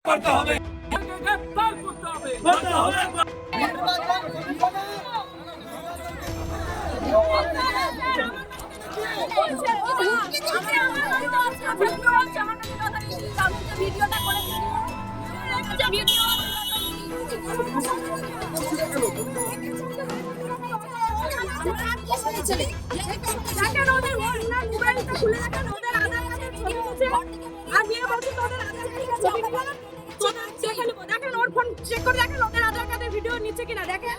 করতে হবে, গ্রেফতার করতে হবে। দেখেন ওর ফোন চেক করে দেখেন ওদের আধার কার্ডের ভিডিও নিচে কিনা দেখেন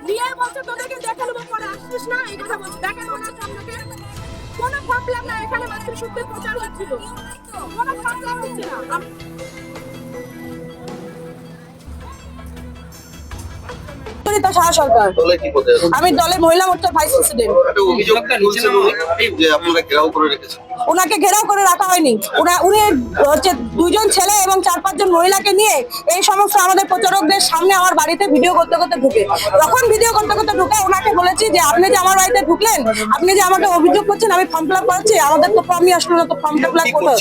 নিয়ে বলছে তোদেরকে দেখে নেবো পরে আসছিস না এই কথা বলছে দেখেন ওনার আপনাকে কোনো প্রবলেম না এখানে মাতৃশক্তির প্রচার হচ্ছিল কোনো প্রবলেম হচ্ছে না আমি দলের মহিলা মোর্চার ভাইস প্রেসিডেন্ট। ওনাকে ঘেরাও করে রাখা হয়নি, উনি হচ্ছে 2 জন ছেলে এবং 4-5 জন মহিলাকে নিয়ে এই সমস্ত আমাদের প্রচারকদের সামনে আমার বাড়িতে ভিডিও করতে করতে ঢুকে, তখন ভিডিও করতে করতে ঢুকে ওনাকে বলেছি যে আপনি যে আমার বাড়িতে ঢুকলেন, আপনি যে আমাকে অভিযোগ করছেন আমি ফর্ম ফিল আপ করাচ্ছি, আমাদের তো ফর্মই আসলো না, তো ফর্মটা ফিল আপ করতে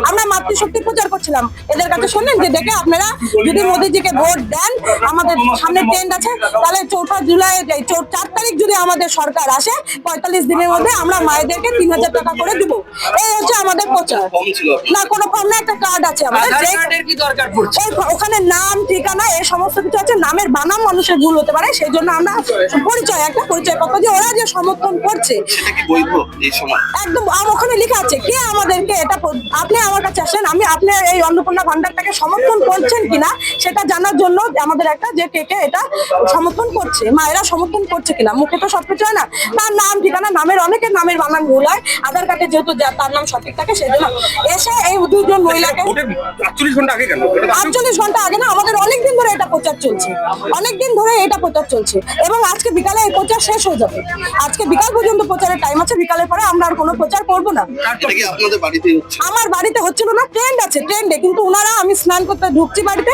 আমরা মাতৃশক্তি প্রচার করছিলাম। এদের কাছে শুনলেন যে দেখে আপনারা যদি মোদিজিকে ভোট দেন, আমাদের সামনে ট্রেন্ড আছে, তাহলে 4 জুলাই 4 তারিখ যদি আমাদের সরকার আসে 45 দিনের মধ্যে আমরা মায়েদেরকে 3000 টাকা করে দিব। এই হচ্ছে আমাদের প্রচার। না কোনো ফর্ম না, একটা কার্ড আছে আমাদের, ওখানে নাম ঠিকানা এই সমস্ত কিছু আছে, নামের বানাম মানুষের ভুল হতে পারে, সেই জন্য আমরা পরিচয় একটা পরিচয় পত্র যে ওরা যে সমর্থন করছে একদম ওখানে লেখা আছে কে আমাদেরকে এটা। আপনি আমার কাছে আসেন, আমি আপনার এই অন্নপূর্ণা ভান্ডারটাকে সমর্থন করছেন কিনা সেটা জানার জন্য আমাদের একটা যে কে কে এটা সমর্থন করছে, মায়েরা সমর্থন করছে কিনা, মুখে তো সবকিছু হয় না, তার নাম ঠিকানা নামের অনেকের নামের বানান ভুল হয়, আধার কার্ডে যেহেতু তার নাম সঠিক থাকে সেই জন্য এসে এই 2 জন মহিলাকে 48 ঘন্টা আগে না, আমাদের অনেকদিন ধরে এটা প্রচার চলছে, অনেকদিন ধরে এটা প্রচার চলছে এবং আজকে বিকালে এই প্রচার শেষ হয়ে যাবে। আজকে বিকাল পর্যন্ত প্রচারের টাইম আছে, বিকালের পরে আমরা আর কোনো প্রচার করবো না। আমার বাড়িতে হচ্ছিল না, ট্রেন্ড আছে ট্রেন্ডে, কিন্তু ওনারা আমি স্নান করতে ঢুকছি বাড়িতে,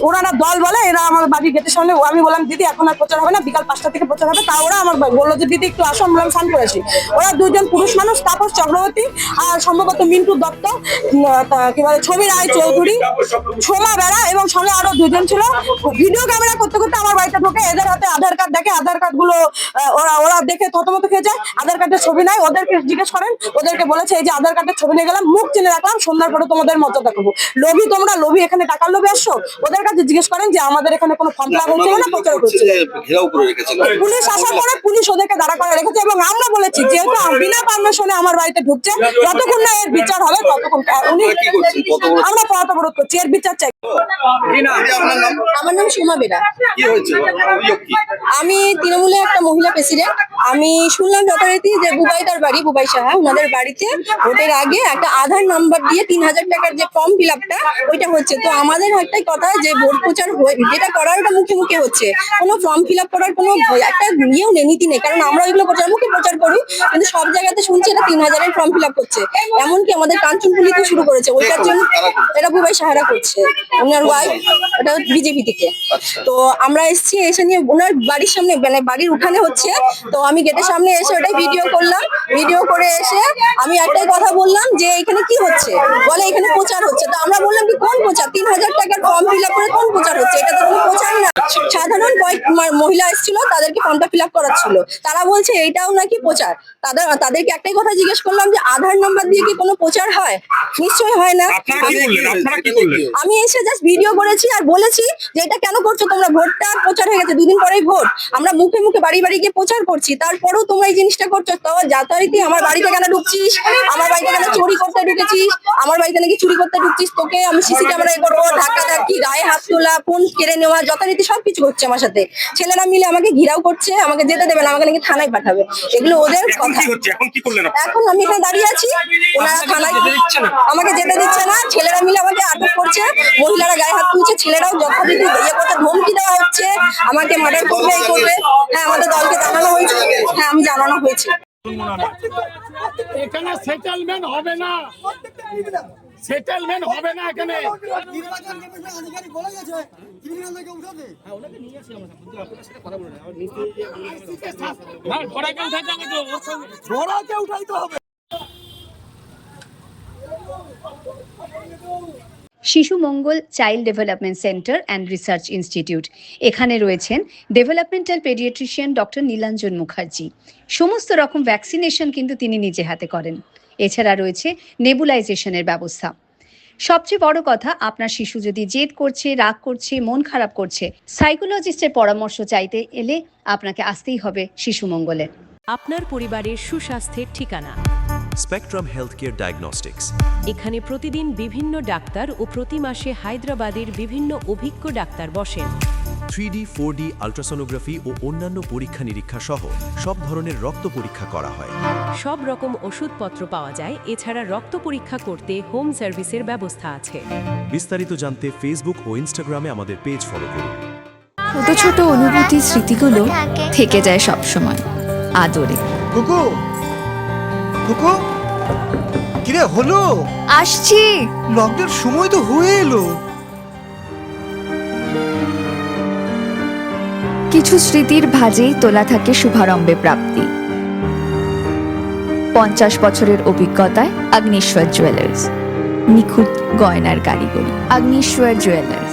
ওনারা দল বলে এরা আমার বাড়ির গেটের সামনে, আমি বললাম দিদি এখন আর প্রচার হবে না, বিকাল 5টা থেকে প্রচার হবে, তা ওরা আমার বললো যে দিদি একটু আসো, আমি বললাম স্নান করেছি। ওরা 2 জন পুরুষ মানুষ, তাপস চক্রবর্তী আর সম্ভবত মিন্টু দত্ত, কি বলে ছবি রায় চৌধুরী, সোমা বেড়া এবং সঙ্গে আরো 2 জন ছিল, ভিডিও ক্যামেরা করতে করতে আমার বাড়িতে ঢোকে, এদের হাতে আধার কার্ড দেখে, আধার কার্ড গুলো ওরা দেখে থতমত খেয়ে যায়, আধার কার্ডের ছবি নাই, ওদেরকে জিজ্ঞেস করেন, ওদেরকে বলেছে এই যে আধার কার্ডের ছবি নিয়ে গেলাম, মুখ চিনে রাখলাম, সন্ধ্যার পরে তোমাদের মজা দেখাবো, লোভী তোমরা, লোভী এখানে টাকার লোভে আসছো। ওদের কাছে জিজ্ঞেস করেন যে আমাদের এখানে কোনো ফর্ম ফিল আপ হচ্ছে না, প্রচার করছে, পুলিশ আসার পরে পুলিশ ওদেরকে দাঁড়া করে রেখেছে এবং আমরা বলেছি যেহেতু বিনা পারমিশনে আমার বাড়িতে ঢুকছে, যতক্ষণ না এর বিচার হবে ততক্ষণ আমরা পথ অবরোধ করছি, এর বিচার চাই। আমার নাম সোমা বেড়া, আমি তৃণমূলের একটা মহিলা প্রেসিডেন্ট। আমি শুনলাম যথারীতি যে বুবাইদার বাড়ি, বুবাই সাহা, ওনাদের বাড়িতে ভোটের আগে একটা আধার নাম্বার দিয়ে 3000 টাকার যে ফর্ম ফিল আপটা ওইটা হচ্ছে, তো আমাদের একটাই কথা যে ভোট প্রচার যেটা করার ওটা মুখে মুখে হচ্ছে, কোনো ফর্ম ফিল আপ করার কোনো একটা নিয়েও নেই, নীতি নেই, কারণ আমরা ওইগুলো প্রচার মুখে প্রচার করি, কিন্তু সব জায়গাতে শুনছি এটা 3000-এর ফর্ম ফিল আপ করছে, এমনকি আমাদের কাঞ্চনপুলিতে শুরু করেছে, ওইটার জন্য এটা বুবাই সাহারা করছে, ওনার ওয়াইফ, ওটা বিজেপি থেকে। তো আমরা এসছি, এসে নিয়ে ওনার বাড়ির সামনে মানে বাড়ির উঠানে হচ্ছে, তো আমি গেটের সামনে এসে ওটাই ভিডিও করলাম, ভিডিও করে এসে আমি একটাই কথা বললাম যে এখানে কি হচ্ছে, বলে এখানে প্রচার হচ্ছে, তো আমরা বললাম কি কোন প্রচার, 3000 টাকার ফর্ম ফিল আপ করে কোন প্রচার হচ্ছে, এটা তো কোনো প্রচার না, সাধারণ কয়েক মহিলা এসেছিল তাদেরকে ফর্মটা ফিল আপ করাচ্ছিল, তারা বলছে এইটাও নাকি প্রচার। তাদেরকে একটাই কথা জিজ্ঞেস করলাম যে আধার নাম্বার দিয়ে কি কোনো প্রচার হয়, নিশ্চয়ই হয় না। আমি এসে জাস্ট ভিডিও করেছি আর বলেছি যে এটা কেন করছো তোমরা, ভোটটা প্রচার হয়ে গেছে, 2 দিন পরেই ভোট, আমরা মুখে মুখে বাড়ি বাড়ি গিয়ে প্রচার করছি, তারপরেও তোমরা এই জিনিসটা করছো, তো যথারীতি আমার বাড়িতে কেন ঢুকছিস, আমার বাড়িতে কেন চুরি করতে ঢুকেছিস, আমার বাড়িতে নাকি চুরি করতে ঢুকছিস, তোকে আমি সিসি ক্যামেরায় করবো, ধাক্কা ধাক্কি, গায়ে হাত তোলা, ফোন কেড়ে নেওয়া, যথারীতি সবকিছু হচ্ছে আমার সাথে, ছেলেরা মিলে আমাকে ঘিরাও করছে, আমাকে যেতে দেবে না, আমাকে নাকি থানায় পাঠাবে, এগুলো ওদের কথা। এখন আমি এখানে দাঁড়িয়ে আছি, ওনারা থানায় আমাকে যেতে দিচ্ছে না, ছেলেরা মিলে আমাকে আটক করছে, মহিলারা গায়ে হাত তুলছে, ছেলেরাও যথারীতি ইয়ে করতে ধমকি দেওয়া হচ্ছে, আমাকে মার্ডার করবে, এই করবে। হ্যাঁ আমাদের দলকে জানানো হয়েছে, হ্যাঁ আমি জানানো হয়েছে। এখানে সেটেলমেন্ট হবে না, সেটেলমেন্ট হবে না এখানে। উঠাইতে হবে। Shishu Mangal child development centre and research institute. এখানে রয়েছেন developmental paediatrician doctor Nilanjan Mukherjee. সমস্ত রকম ভ্যাকসিনেশন কিন্তু তিনি নিজে হাতে করেন। এছাড়া রয়েছে নেবুলাইজেশনের ব্যবস্থা। সবচেয়ে বড় কথা, আপনার শিশু যদি জেদ করছে, রাগ করছে, মন খারাপ করছে, সাইকোলজিস্টের পরামর্শ চাইতে এলে আপনাকে আসতেই হবে শিশু মঙ্গলে। আপনার পরিবারের সুস্বাস্থ্যের ঠিকানা স্পেকট্রাম হেলথকেয়ার ডায়াগনস্টিক্স। এখানে প্রতিদিন বিভিন্ন ডাক্তার ও প্রতি মাসে হায়দ্রাবাদের বিভিন্ন অভিজ্ঞ ডাক্তার বসেন। 3D 4D আল্ট্রাসোনোগ্রাফি ও অন্যান্য পরীক্ষা নিরীক্ষা সহ সব ধরনের রক্ত পরীক্ষা করা হয়। সব রকম ওষুধপত্র পাওয়া যায়। এছাড়া রক্ত পরীক্ষা করতে হোম সার্ভিসের ব্যবস্থা আছে। বিস্তারিত জানতে ফেসবুক ও ইনস্টাগ্রামে আমাদের পেজ ফলো করুন। ছোট ছোট অনুভূতি স্মৃতিগুলো থেকে যায় সব সময় আদরে। কুকু কুকু কিরে হলো? আসছি। লকডাউন সময় তো হয়ে এলো। কিছু স্মৃতির ভাজেই তোলা থাকে শুভারম্ভে প্রাপ্তি। 50 বছরের অভিজ্ঞতায় আগ্নেশ্বর জুয়েলার্স, নিখুঁত গয়নার কারিগরি। Agneshwar jewellers,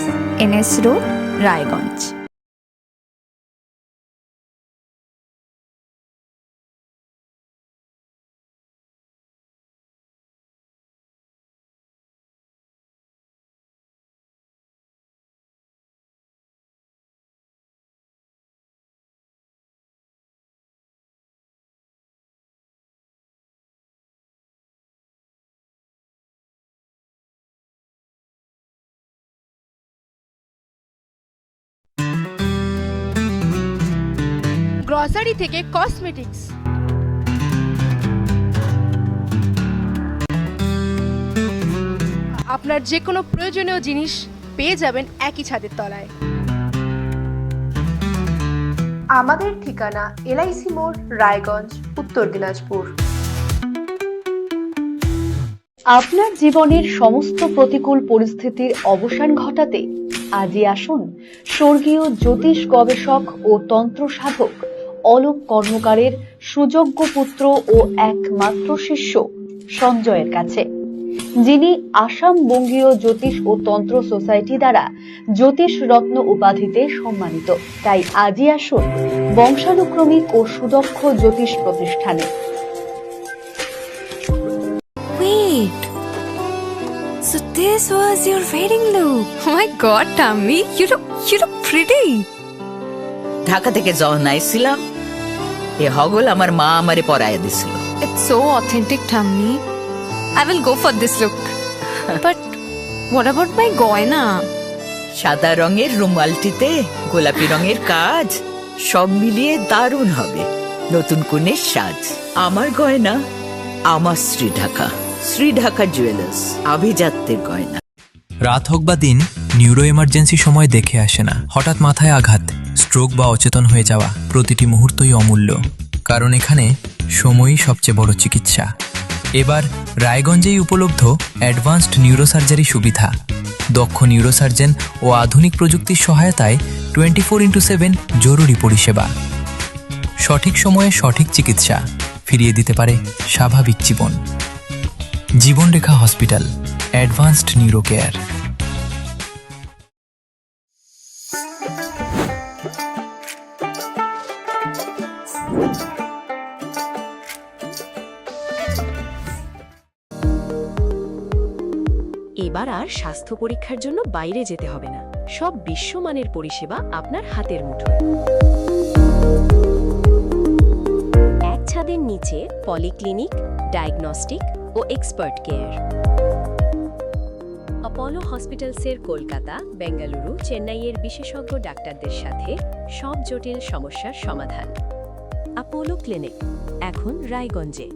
NS road, Raiganj. Grocery থেকে কসমেটিক্স, আপনার যে কোনো প্রয়োজনীয় জিনিস পেয়ে যাবেন একই ছাদের তলায়। আমাদের ঠিকানা LIC মোড়, রায়গঞ্জ, উত্তর দিনাজপুর। আপনার জীবনের সমস্ত প্রতিকূল পরিস্থিতির অবসান ঘটাতে আজই আসুন স্বর্গীয় জ্যোতিষ গবেষক ও তন্ত্র সাধক অলোক কর্মকারের সুযোগ্য পুত্র ও একমাত্র শিষ্য সঞ্জয়ের কাছে, যিনি আসাম বঙ্গীয় জ্যোতিষ ও তন্ত্র সোসাইটি দ্বারা জ্যোতিষ রত্ন উপাধিতে সম্মানিত। তাই আজই আসুন বংশানুক্রমিক ও সুদক্ষ জ্যোতিষ প্রতিষ্ঠানে। Wait. So this was your wedding look. Oh my god, Tammy, you look pretty. Dhaka থেকে যখন আইছিলাম এ হগল আমার মা আমারে পরাইয়া দিছিল। It's so authentic, Tammy. I will go for this look. But what about my goina? সাদা রঙের রুমালটিতে গোলাপি রঙের কাজ, সব মিলিয়ে দারুণ হবে নতুন কনের সাজ। আমার গয়না আমার শ্রী ঢাকা জুয়েলার্স, আভিজাত্যের গয়না। রাত হোক বা দিন, নিউরো এমার্জেন্সি সময় দেখে আসে না। হঠাৎ মাথায় আঘাত, স্ট্রোক বা অচেতন হয়ে যাওয়া, প্রতিটি মুহূর্তই অমূল্য, কারণ এখানে সময়ই সবচেয়ে বড় চিকিৎসা। এবার রায়গঞ্জেই উপলব্ধ অ্যাডভান্সড নিউরোসার্জারি সুবিধা। দক্ষ নিউরোসার্জন ও আধুনিক প্রযুক্তির সহায়তায় 24x7 জরুরি পরিষেবা। সঠিক সময়ে সঠিক চিকিৎসা ফিরিয়ে দিতে পারে স্বাভাবিক জীবন। জীবনরেখা হসপিটাল, অ্যাডভান্সড নিউরো কেয়ার। এবার আর স্বাস্থ্য পরীক্ষার জন্য বাইরে যেতে হবে না। সব বিশ্বমানের পরিষেবা আপনার হাতের মুঠোয়। এক ছাদের নিচে পলিক্লিনিক, ডায়াগনস্টিক ও এক্সপার্ট কেয়ার। অপোলো হসপিটালসের কলকাতা, বেঙ্গালুরু, চেন্নাইয়ের বিশেষজ্ঞ ডাক্তারদের সাথে সব জটিল সমস্যার সমাধান। অপোলো ক্লিনিক এখন রায়গঞ্জে।